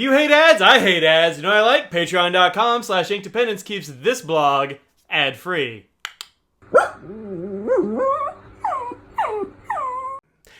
You hate ads? I hate ads. You know what I like? Patreon.com/inkdependence keeps this blog ad-free.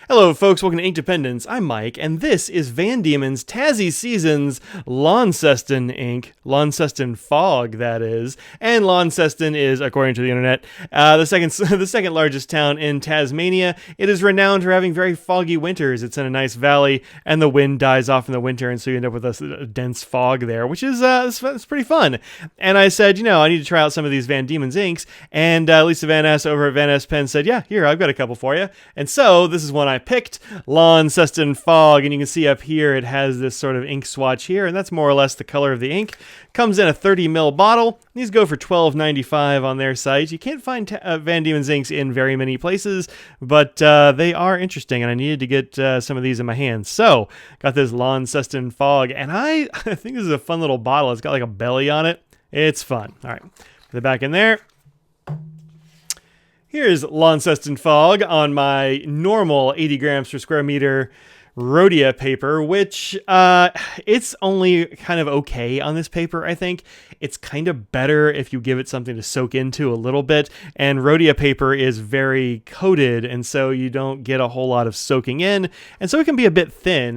Hello folks, welcome to Inkdependence. I'm Mike, and this is Van Dieman's Tassie Season's Launceston ink. Launceston Fog, that is. And Launceston is, according to the internet, the second largest town in Tasmania. It is renowned for having very foggy winters. It's in a nice valley, and the wind dies off in the winter, and so you end up with a dense fog there, which is it's pretty fun. And I said, I need to try out some of these Van Dieman's inks, and Lisa Vanness over at Vanness Pen said, yeah, here, I've got a couple for you. And so this is one I picked, Launceston Fog, and you can see up here it has this sort of ink swatch here, and that's more or less the color of the ink. Comes in a 30 ml bottle. These go for $12.95 on their site. You can't find Van Dieman's inks in very many places, but they are interesting, and I needed to get some of these in my hands. So got this Launceston Fog, and I think this is a fun little bottle. It's got like a belly on it. It's fun. All right, put it back in there. Here's Launceston Fog on my normal 80 grams per square meter Rhodia paper, which it's only kind of okay on this paper, I think. It's kind of better if you give it something to soak into a little bit, and Rhodia paper is very coated, and so you don't get a whole lot of soaking in, and so it can be a bit thin.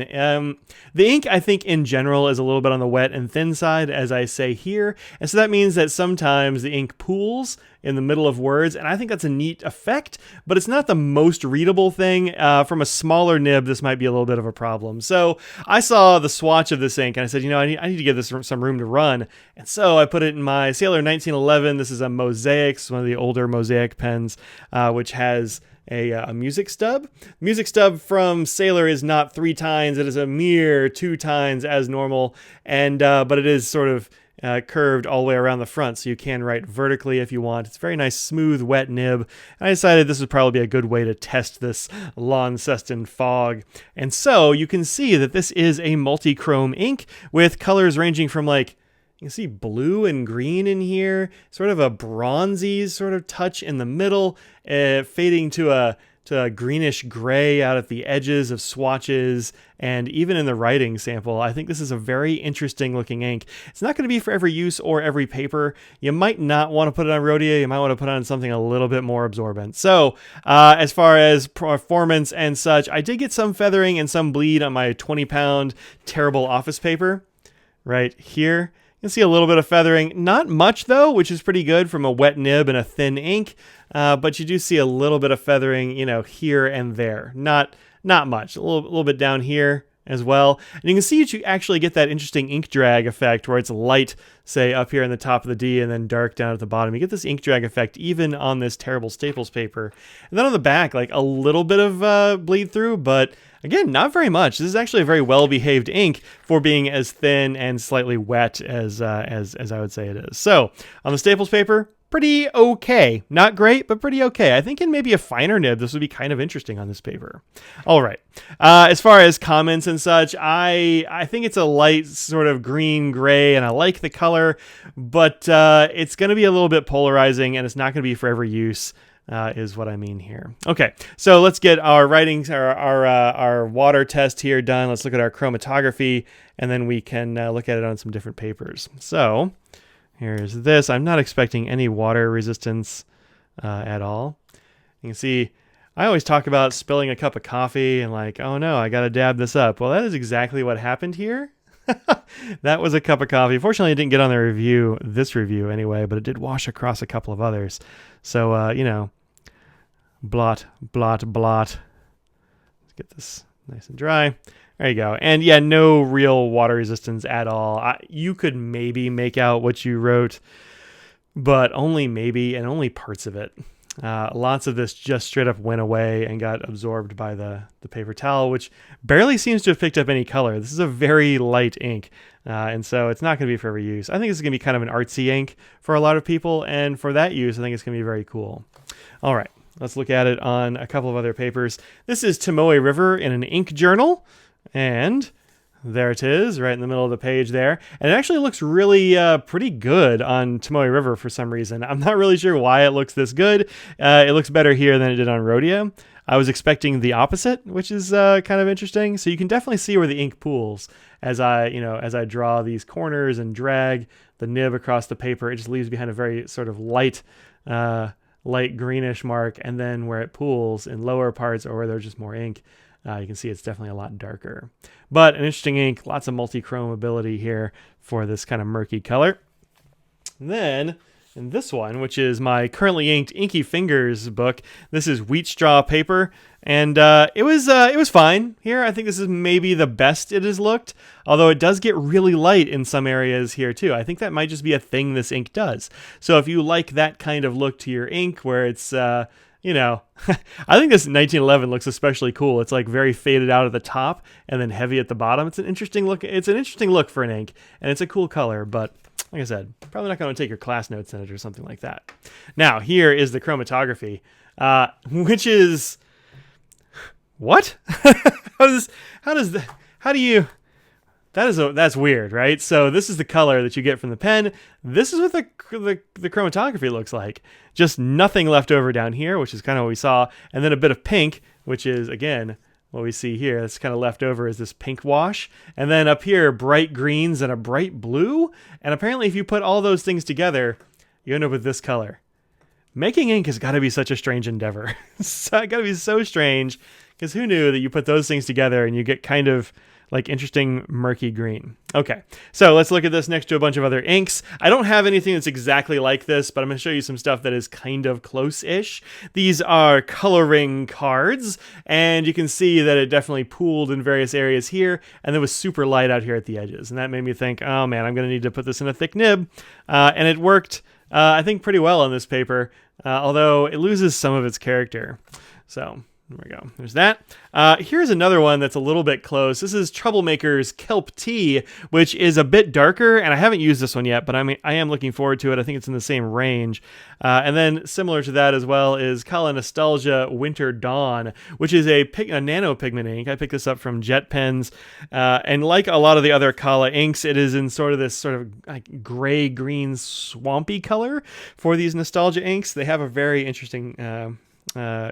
The ink, I think, in general is a little bit on the wet and thin side, as I say here, and so that means that sometimes the ink pools in the middle of words, and I think that's a neat effect, but it's not the most readable thing. From a smaller nib, this might be a little bit of a problem. So I saw the swatch of this ink, and I said, I need to give this some room to run, and so I put it in my Sailor 1911. This is a Mosaic, one of the older Mosaic pens, which has a music stub. Music stub from Sailor is not 3 tines, it is a mere 2 tines as normal, and but it is sort of curved all the way around the front, so you can write vertically if you want. It's a very nice, smooth, wet nib. And I decided this would probably be a good way to test this Launceston Fog. And so you can see that this is a multi-chrome ink with colors ranging from you can see blue and green in here, sort of a bronzy sort of touch in the middle, fading to a greenish gray out at the edges of swatches, and even in the writing sample. I think this is a very interesting looking ink. It's not going to be for every use or every paper. You might not want to put it on Rhodia. You might want to put it on something a little bit more absorbent. So as far as performance and such, I did get some feathering and some bleed on my 20-pound terrible office paper right here. You can see a little bit of feathering, not much though, which is pretty good from a wet nib and a thin ink. But you do see a little bit of feathering, here and there. Not much. A little bit down here as well. And you can see that you actually get that interesting ink drag effect where it's light, say, up here in the top of the D and then dark down at the bottom. You get this ink drag effect even on this terrible Staples paper. And then on the back, a little bit of bleed through, but again, not very much. This is actually a very well-behaved ink for being as thin and slightly wet as I would say it is. So on the Staples paper, pretty okay. Not great, but pretty okay. I think in maybe a finer nib, this would be kind of interesting on this paper. All right. As far as comments and such, I think it's a light sort of green-gray, and I like the color, but it's going to be a little bit polarizing, and it's not going to be for every use. Is what I mean here. Okay, so let's get our writing, our water test here done. Let's look at our chromatography, and then we can look at it on some different papers. So here's this. I'm not expecting any water resistance at all. You can see I always talk about spilling a cup of coffee and oh no, I got to dab this up. Well, that is exactly what happened here. That was a cup of coffee. Fortunately, it didn't get on this review anyway, but it did wash across a couple of others. So, blot, blot, blot. Let's get this nice and dry. There you go. And yeah, no real water resistance at all. You could maybe make out what you wrote, but only maybe, and only parts of it. Lots of this just straight up went away and got absorbed by the paper towel, which barely seems to have picked up any color. This is a very light ink, and so it's not going to be for every use. I think this is going to be kind of an artsy ink for a lot of people, and for that use, I think it's going to be very cool. All right, let's look at it on a couple of other papers. This is Tomoe River in an ink journal, and there it is, right in the middle of the page there. And it actually looks really pretty good on Tomoe River for some reason. I'm not really sure why it looks this good. It looks better here than it did on Rhodia. I was expecting the opposite, which is kind of interesting. So you can definitely see where the ink pools as I draw these corners and drag the nib across the paper. It just leaves behind a very sort of light greenish mark, and then where it pools in lower parts or where there's just more ink, you can see it's definitely a lot darker. But an interesting ink, lots of multi-chrome ability here for this kind of murky color. And then in this one, which is my currently inked Inky Fingers book, this is wheat straw paper, and it was fine here. I think this is maybe the best it has looked, although it does get really light in some areas here too. I think that might just be a thing this ink does. So if you like that kind of look to your ink, where it's you know, I think this 1911 looks especially cool. It's like very faded out at the top and then heavy at the bottom. It's an interesting look. It's an interesting look for an ink, and it's a cool color, but like I said, probably not going to take your class notes in it or something like that. Now, here is the chromatography, which is what? That's weird, right? So this is the color that you get from the pen. This is what the chromatography looks like. Just nothing left over down here, which is kind of what we saw, and then a bit of pink, which is again what we see here. That's kind of left over is this pink wash, and then up here bright greens and a bright blue. And apparently, if you put all those things together, you end up with this color. Making ink has got to be such a strange endeavor. It's got to be so strange, because who knew that you put those things together and you get kind of like interesting murky green. Okay, so let's look at this next to a bunch of other inks. I don't have anything that's exactly like this, but I'm going to show you some stuff that is kind of close-ish. These are coloring cards, and you can see that it definitely pooled in various areas here, and it was super light out here at the edges, and that made me think, oh man, I'm going to need to put this in a thick nib, and it worked, I think, pretty well on this paper, although it loses some of its character. So there we go. There's that. Here's another one that's a little bit close. This is Troublemaker's Kelp Tea, which is a bit darker, and I haven't used this one yet, but I am looking forward to it. I think it's in the same range. And then similar to that as well is Kala Nostalgia Winter Dawn, which is a nano pigment ink. I picked this up from Jet Pens, and like a lot of the other Kala inks, it is in sort of this sort of like gray-green swampy color for these nostalgia inks. They have a very interesting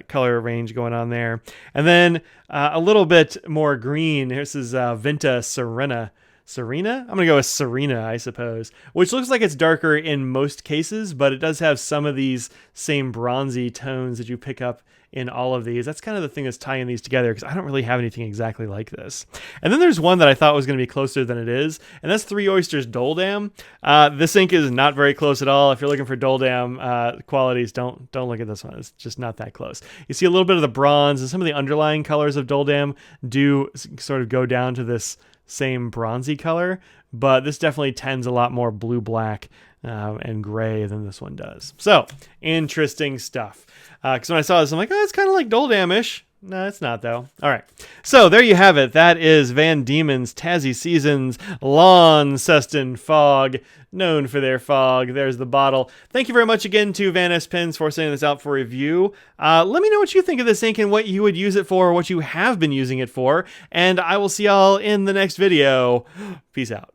color range going on there. And then a little bit more green. This is Vinta Serena. I'm going to go with Serena, I suppose, which looks like it's darker in most cases, but it does have some of these same bronzy tones that you pick up in all of these. That's kind of the thing that's tying these together, because I don't really have anything exactly like this. And then there's one that I thought was going to be closer than it is, and that's Three Oysters Doldam. This ink is not very close at all. If you're looking for Doldam qualities, don't look at this one. It's just not that close. You see a little bit of the bronze, and some of the underlying colors of Doldam do sort of go down to this same bronzy color, but this definitely tends a lot more blue-black and gray than this one does. So, interesting stuff. Because when I saw this, I'm like, oh, it's kind of like Doldam-ish. No, it's not, though. All right. So, there you have it. That is Van Dieman's Tassie Seasons Launceston Fog, known for their fog. There's the bottle. Thank you very much again to Vanness Pens for sending this out for review. Let me know what you think of this ink and what you would use it for, or what you have been using it for. And I will see y'all in the next video. Peace out.